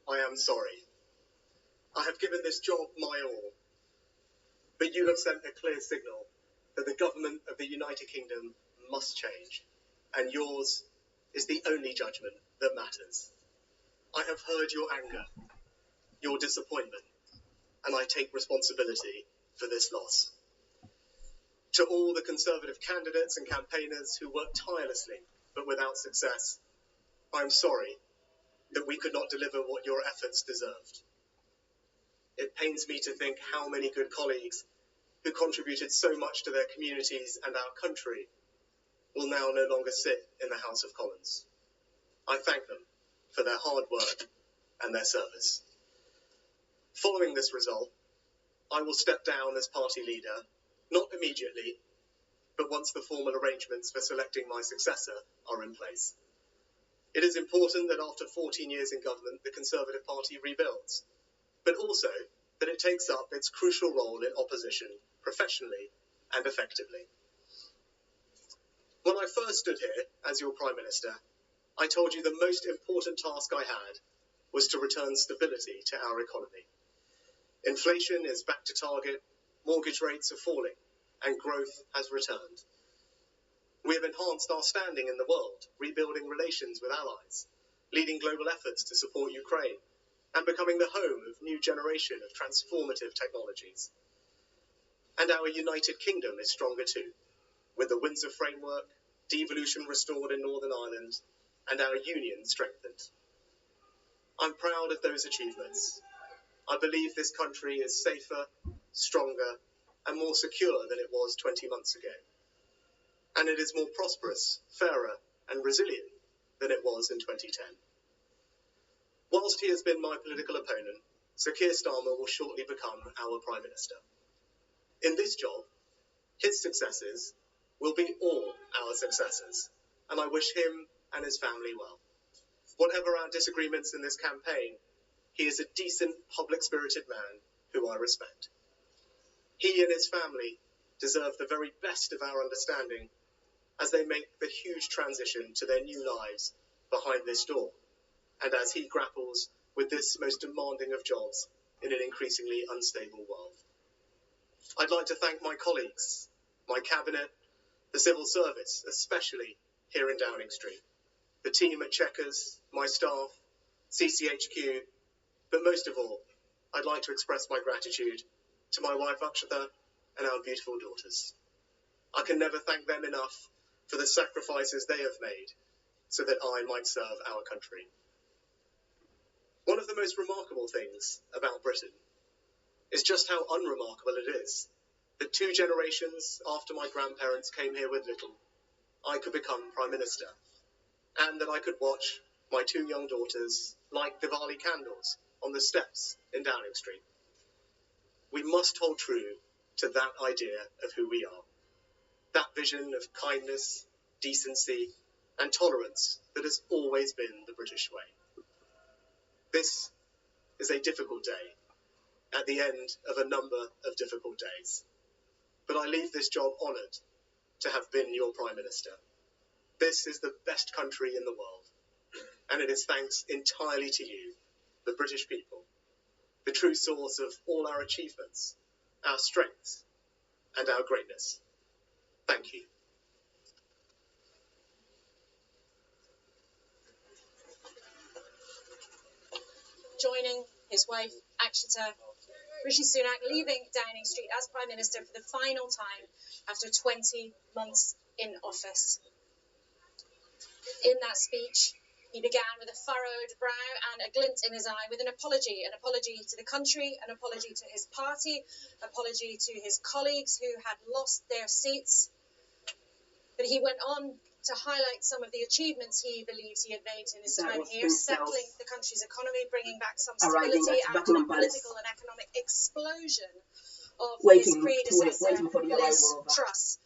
I am sorry. I have given this job my all, but you have sent a clear signal that the government of the United Kingdom must change, and yours is the only judgment that matters. I have heard your anger, your disappointment, and I take responsibility for this loss. To all the Conservative candidates and campaigners who worked tirelessly but without success, I am sorry that we could not deliver what your efforts deserved. It pains me to think how many good colleagues who contributed so much to their communities and our country will now no longer sit in the House of Commons. I thank them for their hard work and their service. Following this result, I will step down as party leader, not immediately, but once the formal arrangements for selecting my successor are in place. It is important that after 14 years in government, the Conservative Party rebuilds, but also that it takes up its crucial role in opposition professionally and effectively. When I first stood here as your Prime Minister, I told you the most important task I had was to return stability to our economy. Inflation is back to target, mortgage rates are falling, and growth has returned. We have enhanced our standing in the world, rebuilding relations with allies, leading global efforts to support Ukraine, and becoming the home of a new generation of transformative technologies. And our United Kingdom is stronger too, with the Windsor Framework, devolution restored in Northern Ireland, and our union strengthened. I'm proud of those achievements. I believe this country is safer, stronger, and more secure than it was 20 months ago. And it is more prosperous, fairer, and resilient than it was in 2010. Whilst he has been my political opponent, Sir Keir Starmer will shortly become our Prime Minister. In this job, his successes will be all our successors, and I wish him and his family well. Whatever our disagreements in this campaign, he is a decent, public-spirited man who I respect. He and his family deserve the very best of our understanding as they make the huge transition to their new lives behind this door, and as he grapples with this most demanding of jobs in an increasingly unstable world. I'd like to thank my colleagues, my cabinet, the civil service, especially here in Downing Street, the team at Chequers, my staff, CCHQ, but most of all, I'd like to express my gratitude to my wife Akshata and our beautiful daughters. I can never thank them enough for the sacrifices they have made so that I might serve our country. One of the most remarkable things about Britain is just how unremarkable it is that 2 generations after my grandparents came here with little, I could become Prime Minister, and that I could watch my 2 young daughters light Diwali candles on the steps in Downing Street. We must hold true to that idea of who we are, that vision of kindness, decency, and tolerance that has always been the British way. This is a difficult day, at the end of a number of difficult days. But I leave this job honoured to have been your Prime Minister. This is the best country in the world, and it is thanks entirely to you, the British people, the true source of all our achievements, our strengths, and our greatness. Thank you. Joining his wife, Akshata, Rishi Sunak leaving Downing Street as Prime Minister for the final time after 20 months in office. In that speech, he began with a furrowed brow and a glint in his eye with an apology to the country, an apology to his party, apology to his colleagues who had lost their seats. But he went on to highlight some of the achievements he believes he had made in his time here, settling the country's economy, bringing back some stability after the political and economic explosion of his predecessor, Liz Truss.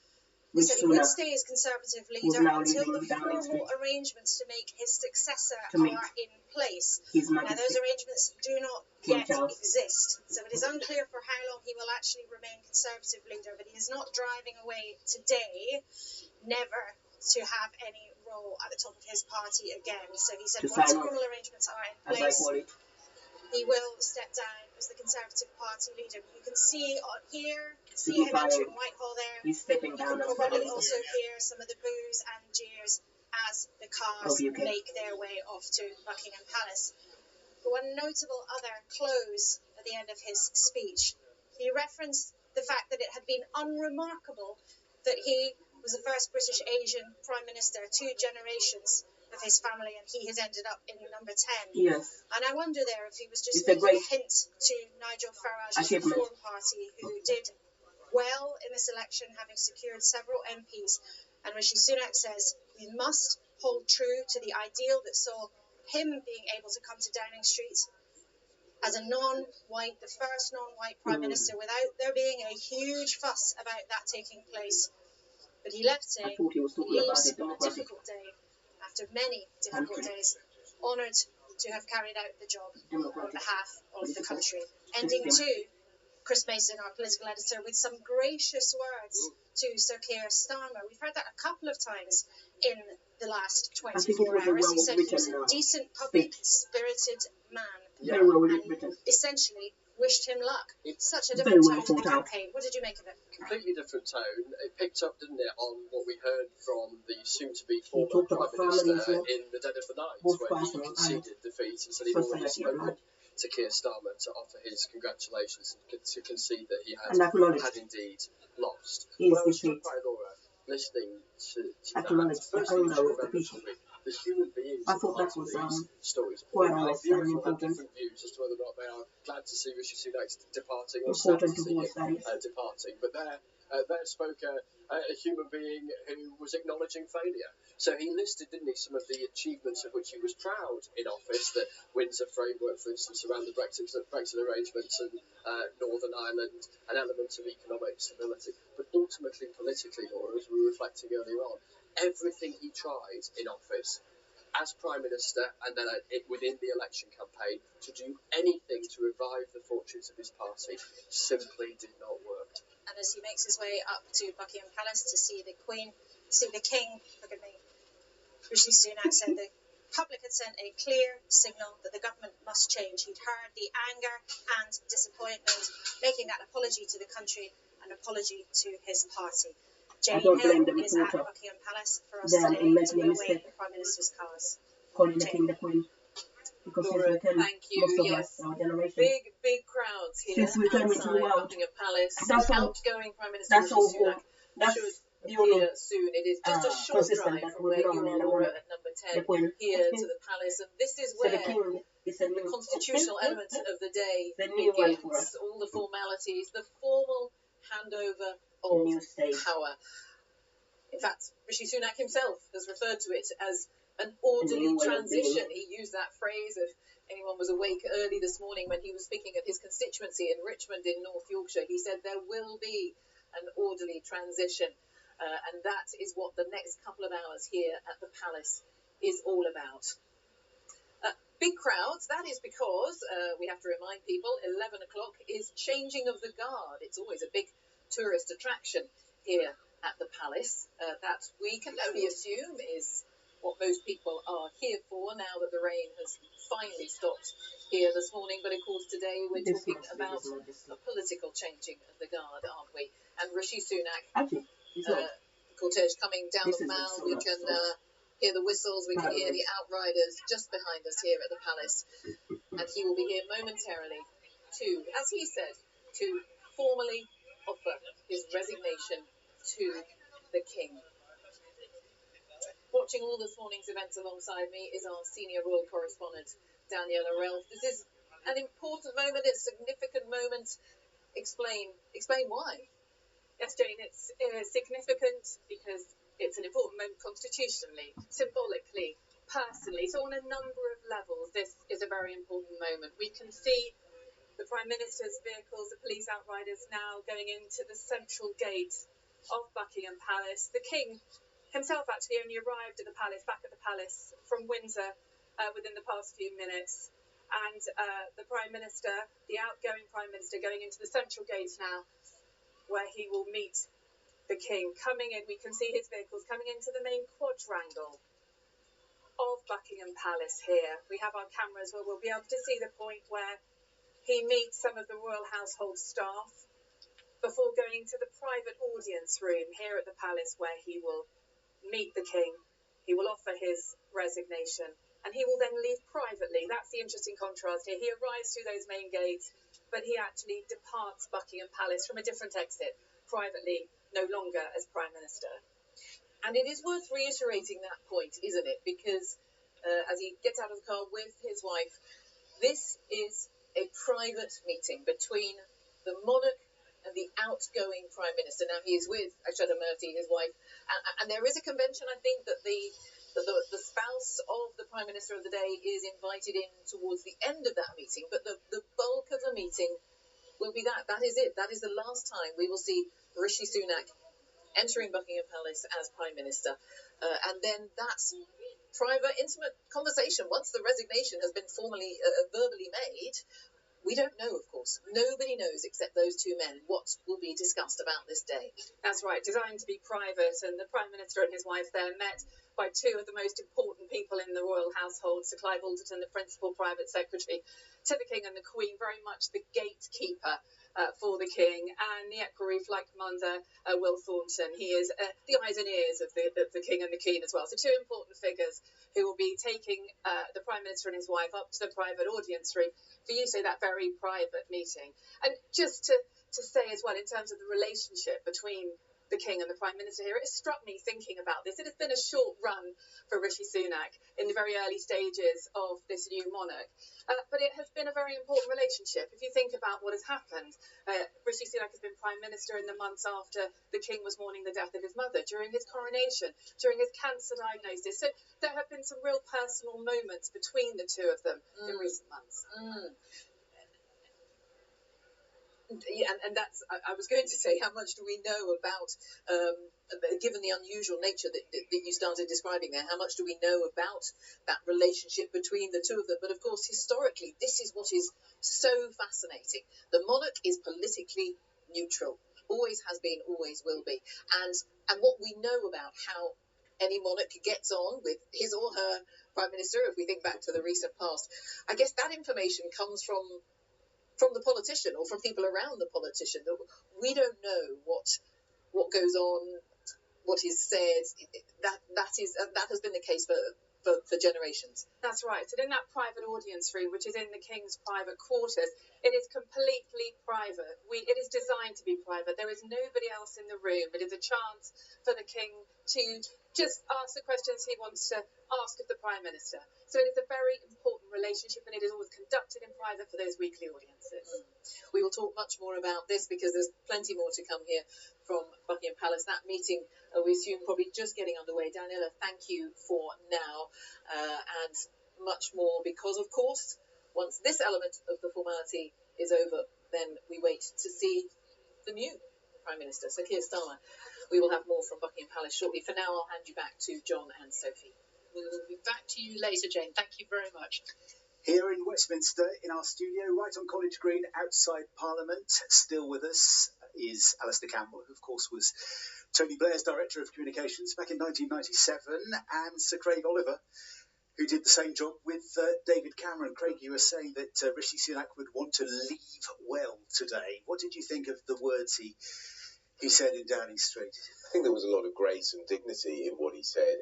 He said he would stay as Conservative leader until the formal arrangements to make his successor are in place. Now, those arrangements do not yet exist, so it is unclear for how long he will actually remain Conservative leader, but he is not driving away today, never to have any role at the top of his party again. So he said once formal arrangements are in place, he will step down as the Conservative Party leader. You can see him entering Whitehall there. He's stepping down. You can probably also hear some of the boos and jeers as the cars make their way off to Buckingham Palace. But one notable other close at the end of his speech, he referenced the fact that it had been unremarkable that he was the first British Asian Prime Minister, 2 generations of his family, and he has ended up in number 10. Yes. And I wonder there if he was just making a hint to Nigel Farage's Reform Party, who did well in this election, having secured several MPs. And Rishi Sunak says we must hold true to the ideal that saw him being able to come to Downing Street as a non-white, the first non-white Prime Minister, without there being a huge fuss about that taking place. But he left saying he leaves on a difficult day, after many difficult days, honoured to have carried out the job on behalf of the country. Ending too, Chris Mason, our political editor, with some gracious words to Sir Keir Starmer. We've heard that a couple of times in the last 24 hours. He said he was a decent, public-spirited man, and essentially wished him luck. It's such a different tone to the campaign. What did you make of it? Completely different tone. It picked up, didn't it, on what we heard from the soon-to-be former Prime Minister in the dead of the night, where he conceded defeat and said he'd already spoken to Keir Starmer to offer his congratulations and to concede that he had indeed lost. Well, I was struck by Laura listening to that. First thing to remember the human beings I thought that was stories. quite Our nice viewers and will have important. different views as to whether or not they are glad to see Rishi Sunak departing or Important sad to see towards him that. departing. But there spoke a human being who was acknowledging failure. So he listed, didn't he, some of the achievements of which he was proud in office, the Windsor Framework, for instance, around the Brexit arrangements and Northern Ireland, an element of economic stability. But ultimately, politically, Laura, as we were reflecting earlier on, everything he tried in office as Prime Minister and then within the election campaign to do anything to revive the fortunes of his party simply did not work. And as he makes his way up to Buckingham Palace to see the King, Rishi Sunak said the public had sent a clear signal that the government must change. He'd heard the anger and disappointment, making that apology to the country, an apology to his party. Jenny Hill is at Buckingham Palace for us today to await the Prime Minister's cars. Coordinating the Queen. Laura, thank you. Yes, big crowds here outside Buckingham Palace. Outgoing Prime Minister Rishi Sunak should appear soon. It is just a short drive from where you are, Laura, at number 10, here to the palace. And this is where the constitutional element of the day begins. All the formalities, the formal handover of power. In fact, Rishi Sunak himself has referred to it as an orderly transition. He used that phrase. If anyone was awake early this morning when he was speaking at his constituency in Richmond in North Yorkshire, he said there will be an orderly transition. And that is what the next couple of hours here at the palace is all about. Big crowds, that is because, we have to remind people, 11 o'clock is changing of the guard. It's always a big tourist attraction here at the palace. That we can only assume is what most people are here for now that the rain has finally stopped here this morning. But of course today we're talking about a political changing of the guard, aren't we? And Rishi Sunak, cortege coming down the Mall, we can hear the whistles, we can hear the outriders just behind us here at the palace. And he will be here momentarily to, as he said, to formally offer his resignation to the King. Watching all this morning's events alongside me is our senior royal correspondent, Daniela Relf. This is an important moment, it's a significant moment. Explain why. Yes, Jane, it's significant because it's an important moment constitutionally, symbolically, personally. So on a number of levels, this is a very important moment. We can see the Prime Minister's vehicles, the police outriders now going into the central gate of Buckingham Palace. The King himself actually only arrived at the palace, back at the palace from Windsor within the past few minutes. And the Prime Minister, the outgoing Prime Minister, going into the central gate now, where he will meet the King. Coming in, we can see his vehicles coming into the main quadrangle of Buckingham Palace here. We have our cameras where we'll be able to see the point where he meets some of the royal household staff before going to the private audience room here at the palace, where he will meet the king. He will offer his resignation, and he will then leave privately. That's the interesting contrast here. He arrives through those main gates, but he actually departs Buckingham Palace from a different exit, privately, no longer as Prime Minister. And it is worth reiterating that point, isn't it? Because as he gets out of the car with his wife, this is a private meeting between the monarch and the outgoing Prime Minister. Now, he is with Ashada Murthy, his wife, and there is a convention, I think, that the spouse of the Prime Minister of the day is invited in towards the end of that meeting, but the bulk of the meeting will be that. That is it. That is the last time we will see Rishi Sunak entering Buckingham Palace as Prime Minister. And then that's private, intimate conversation. Once the resignation has been formally, verbally made, we don't know, of course. Nobody knows except those two men what will be discussed about this day. That's right, designed to be private, and the Prime Minister and his wife there met by two of the most important people in the royal household, Sir Clive Alderton, the Principal Private Secretary to the King and the Queen, very much the gatekeeper for the King, and the Equerry Flight Commander Will Thornton. He is the eyes and ears of the King and the Queen as well. So two important figures who will be taking the Prime Minister and his wife up to the private audience room for, you say, that very private meeting. And just to say as well, in terms of the relationship between the King and the Prime Minister here, it struck me thinking about this. It has been a short run for Rishi Sunak in the very early stages of this new monarch, but it has been a very important relationship. If you think about what has happened, Rishi Sunak has been Prime Minister in the months after the King was mourning the death of his mother, during his coronation, during his cancer diagnosis. So there have been some real personal moments between the two of them in recent months. Yeah, and that's, I was going to say, how much do we know about, given the unusual nature that you started describing there, how much do we know about that relationship between the two of them? But of course, historically, this is what is so fascinating. The monarch is politically neutral, always has been, always will be. And what we know about how any monarch gets on with his or her Prime Minister, if we think back to the recent past, I guess that information comes from the politician or from people around the politician. We don't know what goes on, what is said. That has been the case for generations. That's right. So in that private audience room, which is in the King's private quarters, it is completely private. It is designed to be private. There is nobody else in the room. It is a chance for the King to just ask the questions he wants to ask of the Prime Minister. So it is a very important relationship, and it is always conducted in private for those weekly audiences. We will talk much more about this because there's plenty more to come here from Buckingham Palace. That meeting, we assume, probably just getting underway. Daniela, thank you for now, and much more because, of course, once this element of the formality is over, then we wait to see the new Prime Minister, Sir Keir Starmer. We will have more from Buckingham Palace shortly. For now, I'll hand you back to John and Sophie. We'll be back to you later, Jane. Thank you very much. Here in Westminster, in our studio, right on College Green, outside Parliament, still with us is Alistair Campbell, who, of course, was Tony Blair's Director of Communications back in 1997, and Sir Craig Oliver, who did the same job with David Cameron. Craig, you were saying that Rishi Sunak would want to leave well today. What did you think of the words he said in Downing Street? I think there was a lot of grace and dignity in what he said.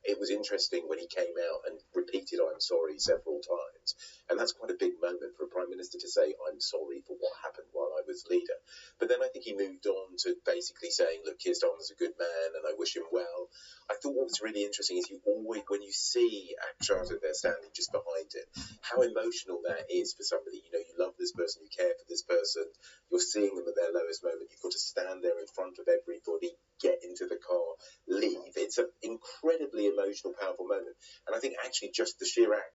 It was interesting when he came out and repeated "I'm sorry" several times, and that's quite a big moment for a Prime Minister to say "I'm sorry for what happened while I was leader." But then I think he moved on to basically saying, "Look, Keir Starmer's a good man and I wish him well." I thought what was really interesting is you always, when you see Charter there standing just behind him, how emotional that is for somebody. You know, you love this person, you care for this person, you're seeing them at their lowest moment, you've got to stand there in front of everybody, get into the car, leave. It's an incredibly emotional, powerful moment. And I think actually just the sheer act